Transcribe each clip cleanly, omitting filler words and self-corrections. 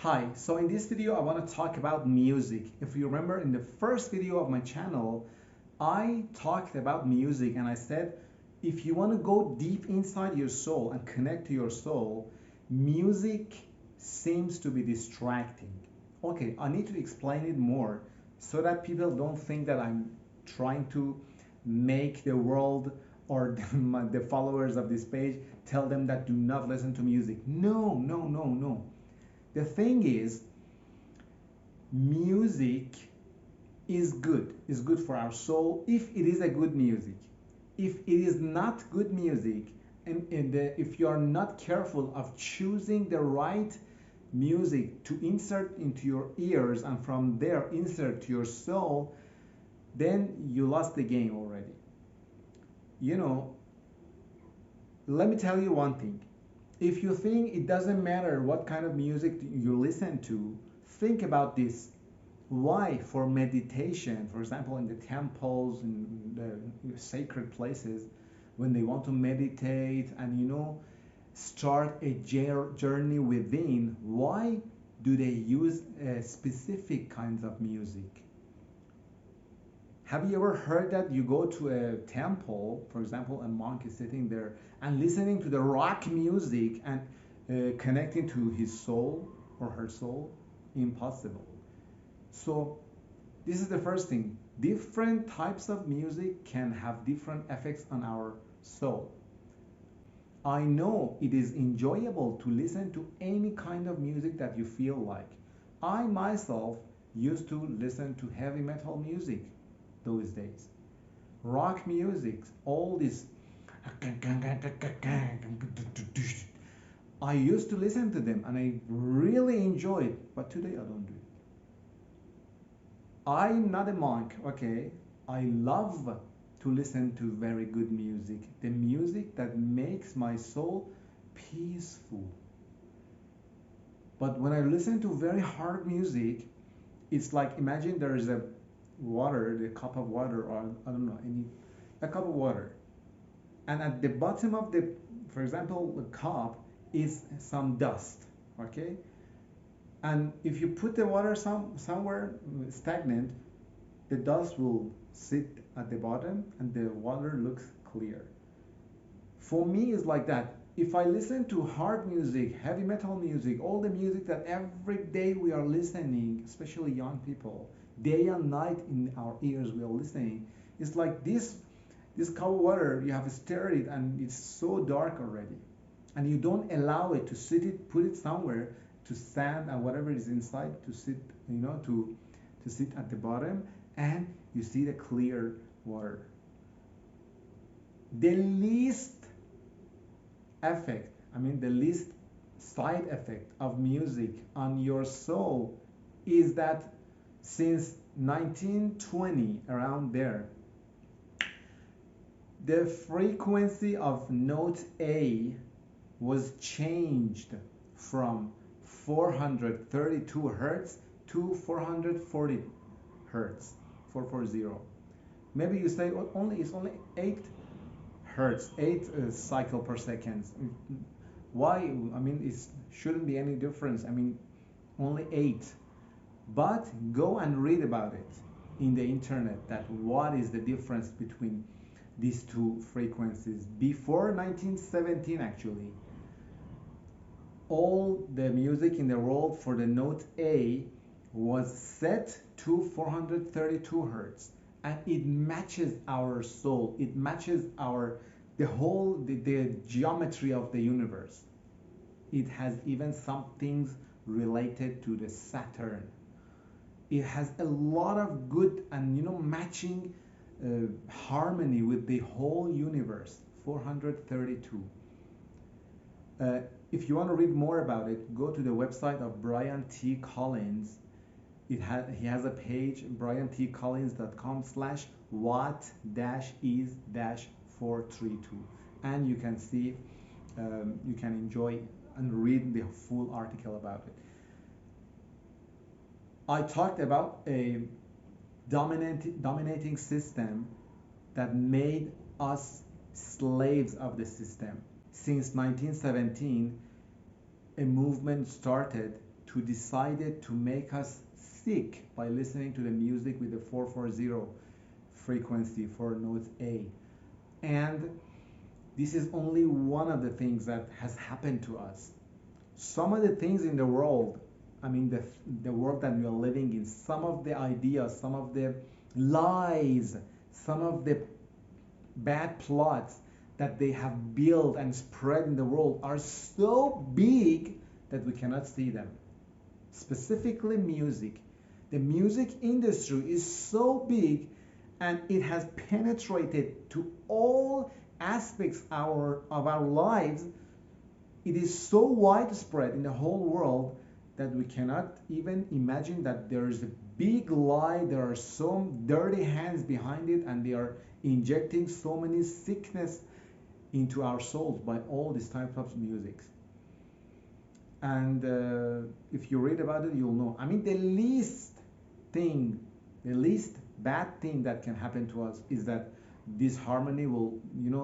Hi, so in this video I want to talk about music. If you remember in the first video of my channel, I talked about music and I said if you want to go deep inside your soul and connect to your soul, music seems to be distracting. Okay, I need to explain it more so that people don't think that I'm trying to make the world or the followers of this page tell them that do not listen to music. No, no, no, no. The thing music is good for our soul if it is a good music. If it is not good music, if you are not careful of choosing the right music to insert into your ears and from there insert to your soul, then you lost the game already. You know, let me tell you one thing. If you think it doesn't matter what kind of music you listen to, think about this. Why? For meditation, for example, in the temples, in the sacred places, when they want to meditate and start a journey within, why do they use specific kinds of music? Have you ever heard that you go to a temple, for example, a monk is sitting there and listening to the rock music and connecting to his soul or her soul? Impossible. So this is the first thing. Different types of music can have different effects on our soul. I know it is enjoyable to listen to any kind of music that you feel like. I myself used to listen to heavy metal music those days. Rock music, all this. I used to listen to them and I really enjoy it, but today I don't do it. I'm not a monk, okay? I love to listen to very good music, the music that makes my soul peaceful. But when I listen to very hard music, it's like imagine there is a water, the cup of water, or I don't know, a cup of water, and at the bottom of the, for example, the cup is some dust, okay? And if you put the water somewhere stagnant, the dust will sit at the bottom and the water looks clear. For me, it's like that. If I listen to hard music, heavy metal music, all the music that every day we are listening, especially young people, day and night in our ears we are listening, it's like this cup of water, you have stirred it and it's so dark already. And you don't allow it to put it somewhere to stand and whatever is inside to sit, to sit at the bottom, and you see the clear water. The least the least side effect of music on your soul is that since 1920, around there, the frequency of note A was changed from 432 hertz to 440 hertz, 440. Maybe you say it's only 8 hertz, 8 cycle per second. Why? I mean, it shouldn't be any difference. I mean, only 8. But go and read about it in the internet, that what is the difference between these two frequencies. Before 1917, actually, all the music in the world for the note A was set to 432 hertz, and it matches our soul, it matches the geometry of the universe. It has even some things related to the Saturn. It has a lot of good and matching harmony with the whole universe. 432. If you want to read more about it, go to the website of Brian T. Collins. He has a page, briantcollins.com/what-is-432, and you can see, you can enjoy and read the full article about it. I talked about a dominating system that made us slaves of the system. Since 1917, a movement started to decided to make us sick by listening to the music with the 440 frequency for note A. And this is only one of the things that has happened to us. Some of the things in the world, I mean the world that we are living in, some of the ideas, some of the lies, some of the bad plots that they have built and spread in the world are so big that we cannot see them. Specifically music. The music industry is so big and it has penetrated to all aspects of our lives. It is so widespread in the whole world that we cannot even imagine that there is a big lie, there are some dirty hands behind it, and they are injecting so many sickness into our souls by all these types of music. And if you read about it, you'll know. I mean, thing, the least bad thing that can happen to us is that this harmony will,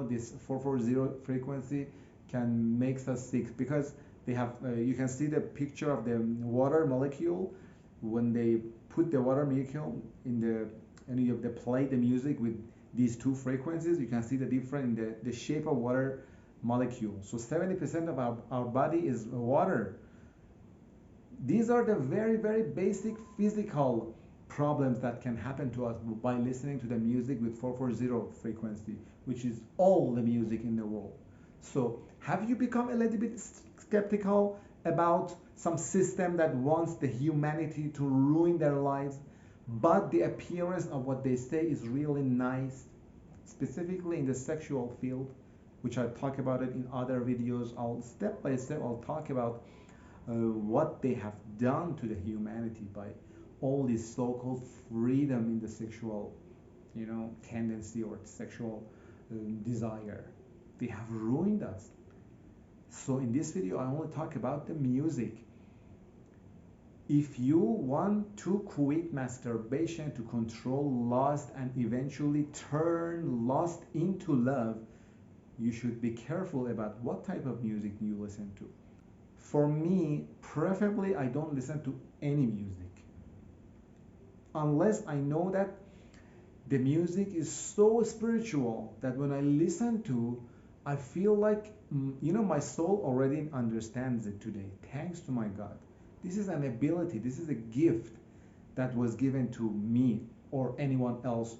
this 440 frequency can make us sick, because they have, you can see the picture of the water molecule when they put the water molecule in the, and you have to play the music with these two frequencies, you can see the difference in the shape of water molecule. So 70% of our body is water. These are the very, very basic physical problems that can happen to us by listening to the music with 440 frequency, which is all the music in the world. So have you become a little bit skeptical about some system that wants the humanity to ruin their lives, but the appearance of what they say is really nice, specifically in the sexual field, which I talk about it in other videos. I'll step by step, I'll talk about what they have done to the humanity by all this so-called freedom in the sexual, tendency or sexual desire. They have ruined us. So in this video, I only talk about the music. If you want to quit masturbation to control lust and eventually turn lust into love, you should be careful about what type of music you listen to. For me, preferably, I don't listen to any music unless I know that the music is so spiritual that when I listen to, I feel like, my soul already understands it today. Thanks to my God. This is an ability, this is a gift that was given to me or anyone else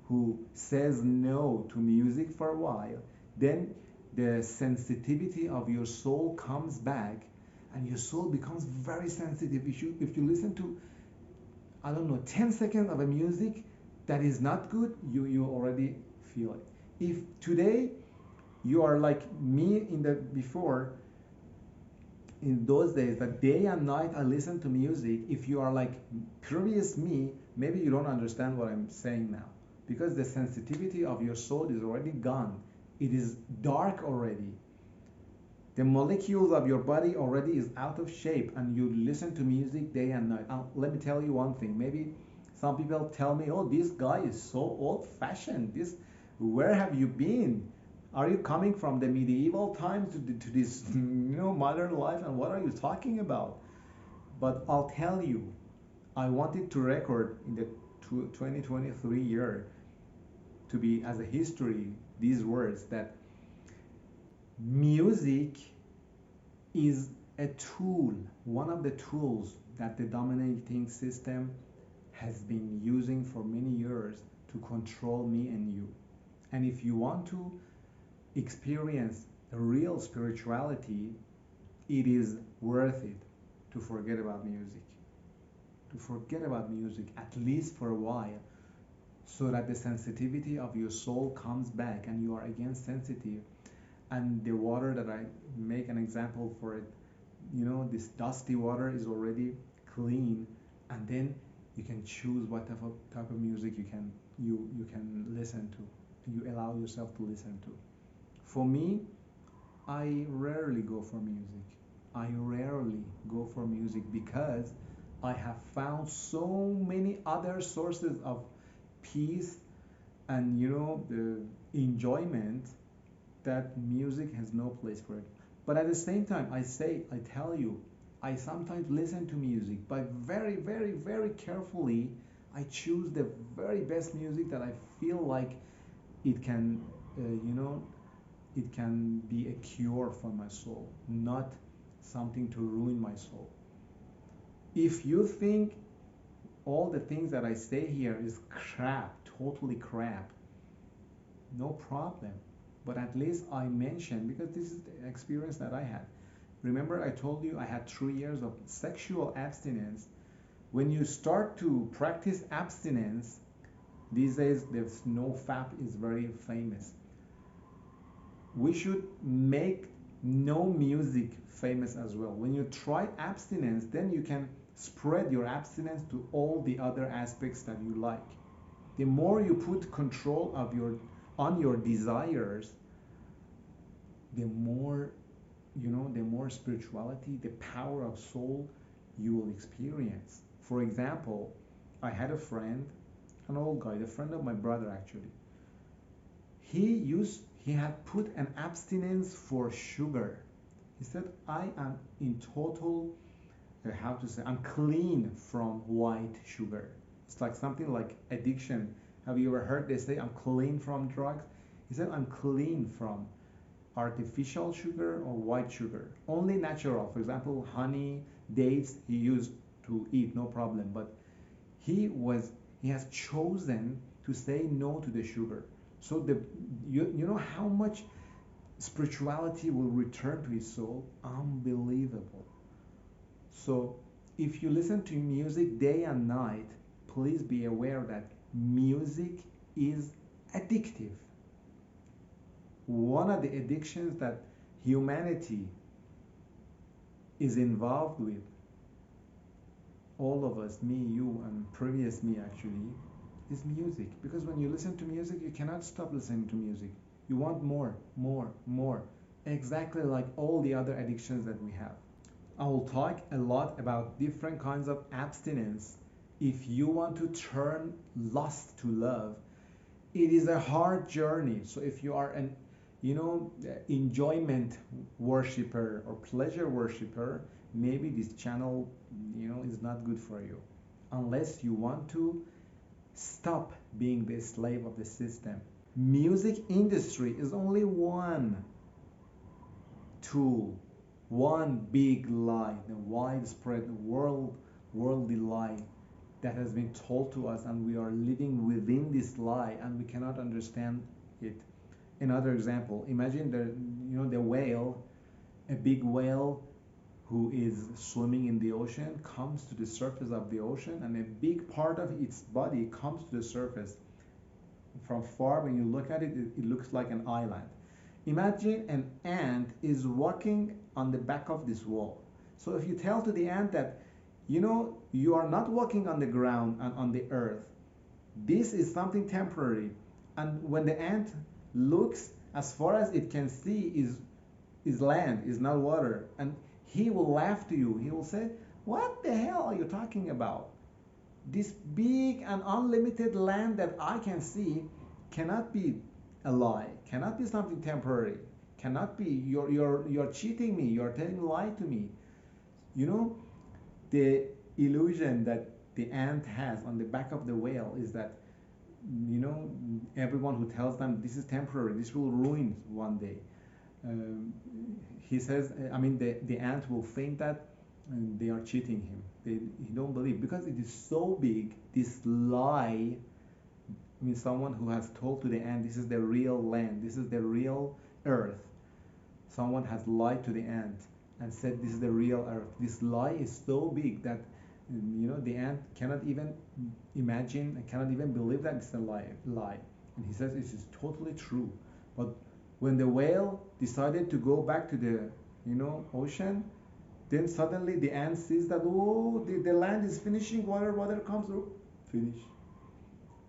who says no to music for a while. Then the sensitivity of your soul comes back and your soul becomes very sensitive. If you listen to, I don't know, 10 seconds of a music that is not good, you already feel it. If today you are like me in those days, that day and night I listen to music, if you are like previous me, maybe you don't understand what I'm saying now, because the sensitivity of your soul is already gone. It is dark already. The molecules of your body already is out of shape, and you listen to music day and night. Let me tell you one thing. Maybe some people tell me, oh, this guy is so old-fashioned. Where have you been? Are you coming from the medieval times to this modern life, and what are you talking about? But I'll tell you, I wanted to record in the 2023 year to be as a history these words, that music is a tool, one of the tools that the dominating system has been using for many years to control me and you. And if you want to experience real spirituality, it is worth it to forget about music. To forget about music, at least for a while, so that the sensitivity of your soul comes back and you are again sensitive. And the water that I make an example for it, this dusty water is already clean, and then you can choose what type of music you can listen to, you allow yourself to listen to. For me, I rarely go for music. I rarely go for music because I have found so many other sources of peace and the enjoyment, that music has no place for it. But at the same time, I tell you, I sometimes listen to music, but very, very, very carefully. I choose the very best music that I feel like it can, you know, it can be a cure for my soul, not something to ruin my soul. If you think all the things that I say here is crap, totally crap, no problem. But at least I mentioned, because this is the experience that I had. Remember, I told you I had 3 years of sexual abstinence. When you start to practice abstinence, these days the no fap is very famous. We should make no music famous as well. When you try abstinence, then you can spread your abstinence to all the other aspects that you like. The more you put control of your on your desires, the more, the more spirituality, the power of soul you will experience. For example, I had a friend, an old guy, a friend of my brother actually. He had put an abstinence for sugar. He said, I am in total, how to say, I'm clean from white sugar. It's like something like addiction. Have you ever heard they say, I'm clean from drugs? He said, I'm clean from artificial sugar or white sugar. Only natural. For example, honey, dates, he used to eat, no problem. But he was he has chosen to say no to the sugar. So you know how much spirituality will return to his soul? Unbelievable. So if you listen to music day and night, please be aware that music is addictive. One of the addictions that humanity is involved with, all of us, me, you, and previous me actually, is music. Because when you listen to music, you cannot stop listening to music. You want more, more, more. Exactly like all the other addictions that we have. I will talk a lot about different kinds of abstinence. If you want to turn lust to love, it is a hard journey. So if you are an, enjoyment worshiper or pleasure worshiper, maybe this channel, is not good for you. Unless you want to stop being the slave of the system. Music industry is only one tool, one big lie, the widespread worldly lie that has been told to us, and we are living within this lie and we cannot understand it. Another example, imagine the whale, a big whale who is swimming in the ocean comes to the surface of the ocean, and a big part of its body comes to the surface. From far, when you look at it, it looks like an island. Imagine an ant is walking on the back of this wall. So if you tell to the ant that, you are not walking on the ground and on the earth, this is something temporary. And when the ant looks, as far as it can see is land, is not water. And he will laugh to you. He will say, what the hell are you talking about? This big and unlimited land that I can see cannot be a lie, cannot be something temporary, cannot be, you're cheating me, you're telling a lie to me. You know, the illusion that the ant has on the back of the whale is that, everyone who tells them this is temporary, this will ruin one day. Um, he says, I mean, the ant will think that they are cheating him. He don't believe because it is so big. This lie. I mean, someone who has told to the ant, this is the real land, this is the real earth. Someone has lied to the ant and said this is the real earth. This lie is so big that the ant cannot even imagine, cannot even believe that it's a lie. And he says this is totally true. But when the whale decided to go back to the ocean, then suddenly the ant sees that, oh, the land is finishing, water comes, oh, finish.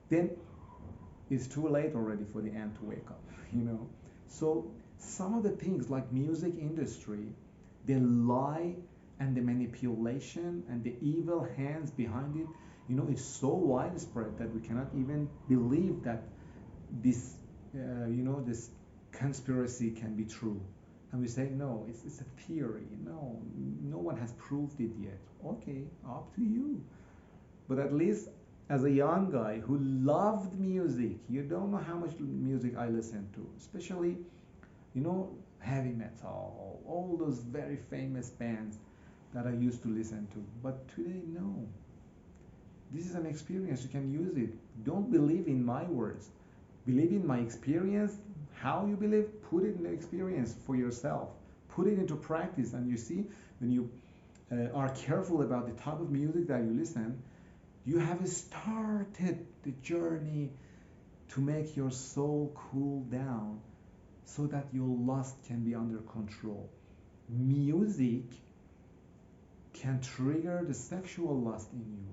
Then it's too late already for the ant to wake up, So some of the things like music industry, the lie and the manipulation and the evil hands behind it, it's so widespread that we cannot even believe that this, this conspiracy can be true. And we say, no, it's a theory. No, no one has proved it yet. Okay, up to you. But at least as a young guy who loved music, you don't know how much music I listened to, especially, you know, heavy metal, all those very famous bands that I used to listen to. But today, no. This is an experience. You can use it. Don't believe in my words. Believe in my experience. How you believe, put it in the experience for yourself. Put it into practice. And you see, when you are careful about the type of music that you listen, you have started the journey to make your soul cool down so that your lust can be under control. Music can trigger the sexual lust in you.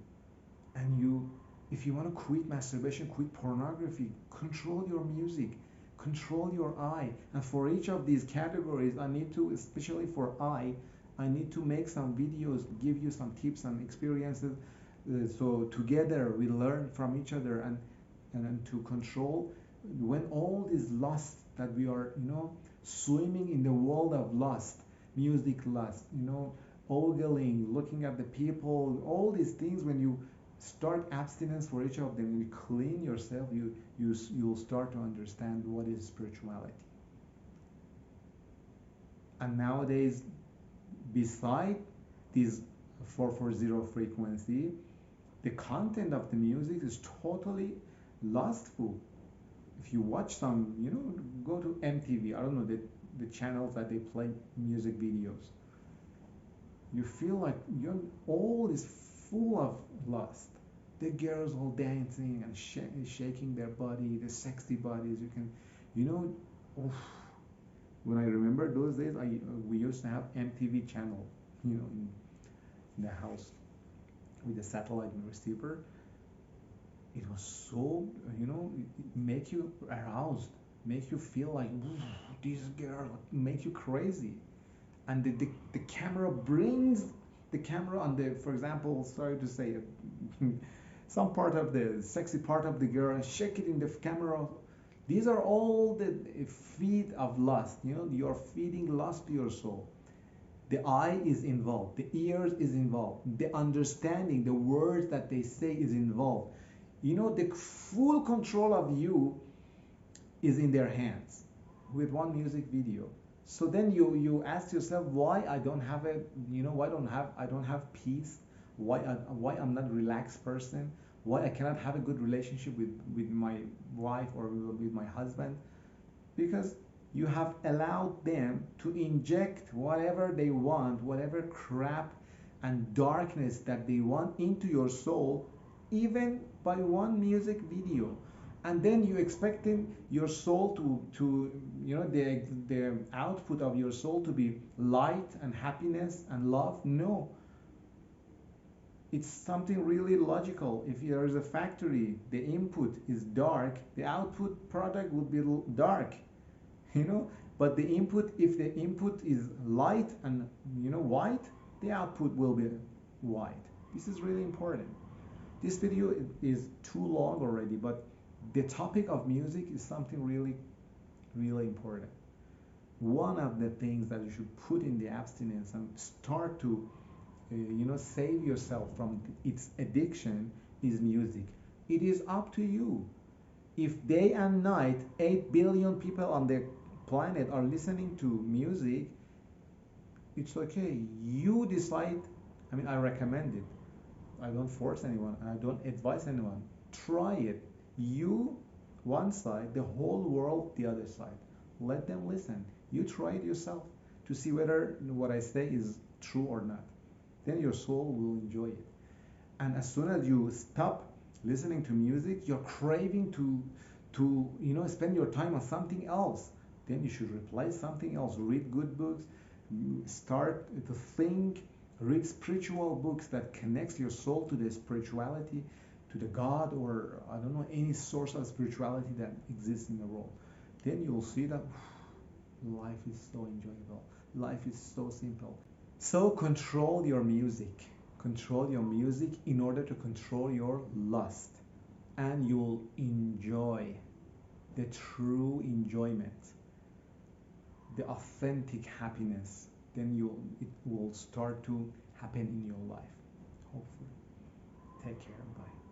And you, if you want to quit masturbation, quit pornography, control your music, control your eye. And for each of these categories, I need to, especially for I need to make some videos, give you some tips and experiences. So together we learn from each other, and to control when all these lust that we are, swimming in the world of lust, music lust, ogling, looking at the people, all these things. When you start abstinence for each of them, you clean yourself, you'll start to understand what is spirituality. And nowadays, beside this 440 frequency, the content of the music is totally lustful. If you watch some, go to MTV, I don't know, the channels that they play music videos, you feel like all is full of lust. The girls all dancing and shaking their body, the sexy bodies. You can, you know, oof. When I remember those days, we used to have MTV channel, in the house with the satellite receiver. It was so, make you aroused, make you feel like this girl, make you crazy. And the camera brings the camera on the, for example, sorry to say it, some part of the sexy part of the girl, and shake it in the camera. These are all the feed of lust. You're feeding lust to your soul. The eye is involved, the ears is involved, the understanding, the words that they say is involved. The full control of you is in their hands with one music video. So then you ask yourself, why I don't have a, why I don't have peace, why I'm not a relaxed person, why I cannot have a good relationship with my wife or with my husband. Because you have allowed them to inject whatever they want, whatever crap and darkness that they want into your soul, even by one music video. And then you expecting your soul to the output of your soul to be light and happiness and love. No, it's something really logical. If there is a factory, the input is dark, the output product will be dark. But the input, if the input is light and white, the output will be white. This is really important. This video is too long already, but the topic of music is something really, really important. One of the things that you should put in the abstinence and start to save yourself from its addiction is music. It is up to you. If day and night 8 billion people on the planet are listening to music, it's okay. You decide. I mean, I recommend it. I don't force anyone. I don't advise anyone. Try it. You one side, the whole world the other side. Let them listen. You try it yourself to see whether what I say is true or not. Then your soul will enjoy it. And as soon as you stop listening to music, you're craving to spend your time on something else. Then you should replace something else. Read good books. Start to think. Read spiritual books that connects your soul to the spirituality, to the God, or I don't know, any source of spirituality that exists in the world. Then you'll see that life is so enjoyable. Life is so simple. So control your music. Control your music in order to control your lust. And you'll enjoy the true enjoyment. the authentic happiness, then it will start to happen in your life. Hopefully. Take care. Bye.